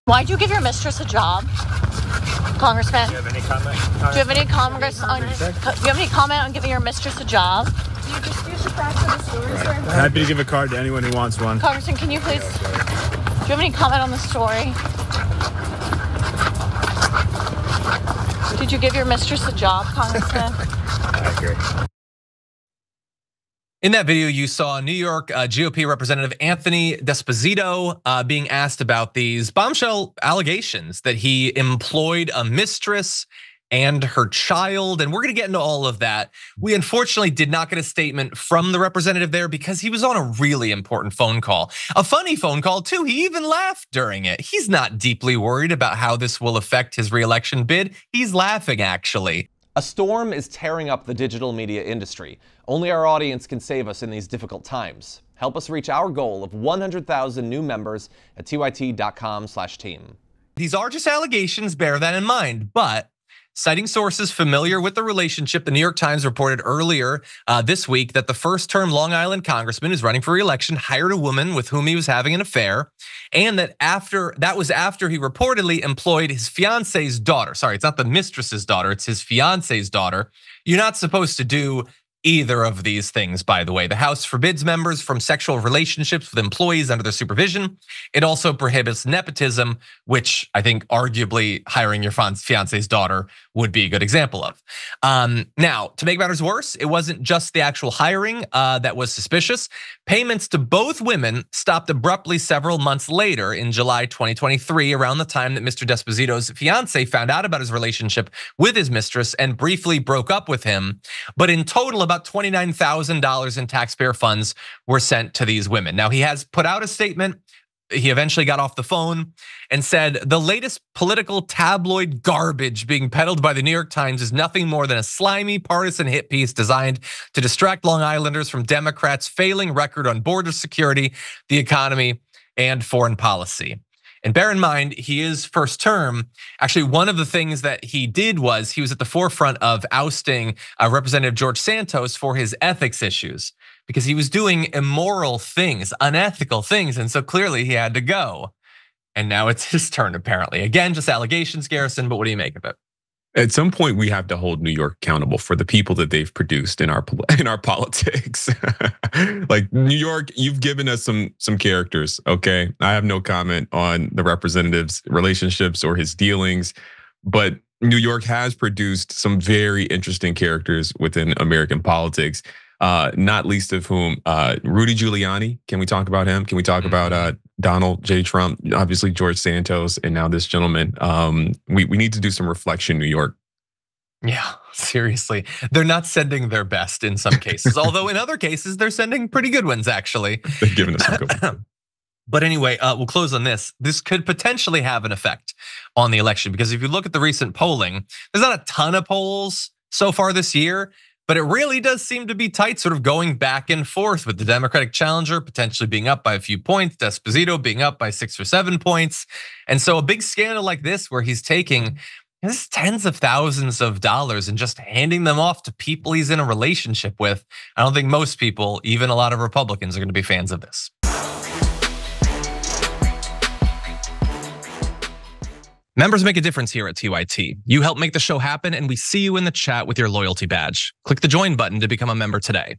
Why'd you give your mistress a job, congressman? Do you have any comment? Do you have any comment on giving your mistress a job? You just use the facts of the story, sir. Happy to give a card to anyone who wants one. Congressman, can you please? Do you have any comment on the story? Did you give your mistress a job, Congressman? I agree. In that video, you saw New York GOP Representative Anthony D'Esposito being asked about these bombshell allegations that he employed a mistress and her child, and we're gonna get into all of that. We unfortunately did not get a statement from the representative there because he was on a really important phone call. A funny phone call too, he even laughed during it. He's not deeply worried about how this will affect his reelection bid. He's laughing actually. A storm is tearing up the digital media industry. Only our audience can save us in these difficult times. Help us reach our goal of 100,000 new members at tyt.com/team. These are just allegations, bear that in mind, but citing sources familiar with the relationship, the New York Times reported earlier this week that the first-term Long Island congressman who's running for re-election hired a woman with whom he was having an affair, and that was after he reportedly employed his fiance's daughter. Sorry, it's not the mistress's daughter, it's his fiance's daughter. You're not supposed to do either of these things, by the way. The House forbids members from sexual relationships with employees under their supervision. It also prohibits nepotism, which I think arguably hiring your fiance's daughter would be a good example of. Now, to make matters worse, it wasn't just the actual hiring that was suspicious. Payments to both women stopped abruptly several months later in July 2023, around the time that Mr. D'Esposito's fiance found out about his relationship with his mistress and briefly broke up with him. But in total, about $29,000 in taxpayer funds were sent to these women. Now, he has put out a statement. He eventually got off the phone and said, the latest political tabloid garbage being peddled by the New York Times is nothing more than a slimy partisan hit piece designed to distract Long Islanders from Democrats' failing record on border security, the economy, and foreign policy. And bear in mind, he is first term. Actually, one of the things that he did was he was at the forefront of ousting Representative George Santos for his ethics issues because he was doing immoral things, unethical things. And so clearly he had to go. And now it's his turn, apparently. Again, just allegations, Garrison, but what do you make of it? At some point, we have to hold New York accountable for the people that they've produced in our politics. Like New York, you've given us some characters, okay? I have no comment on the representative's relationships or his dealings, but New York has produced some very interesting characters within American politics. Not least of whom Rudy Giuliani. Can we talk about him? Can we talk about Donald J. Trump? Obviously George Santos, and now this gentleman. We need to do some reflection, New York. Yeah, seriously. They're not sending their best in some cases, although in other cases they're sending pretty good ones actually. They've given us some good ones. But anyway, we'll close on this. This could potentially have an effect on the election because if you look at the recent polling, there's not a ton of polls so far this year. But it really does seem to be tight, sort of going back and forth with the Democratic challenger potentially being up by a few points, D'Esposito being up by 6 or 7 points. And so a big scandal like this where he's taking tens of thousands of dollars and just handing them off to people he's in a relationship with, I don't think most people, even a lot of Republicans, are gonna be fans of this. Members make a difference here at TYT. You help make the show happen, and we see you in the chat with your loyalty badge. Click the join button to become a member today.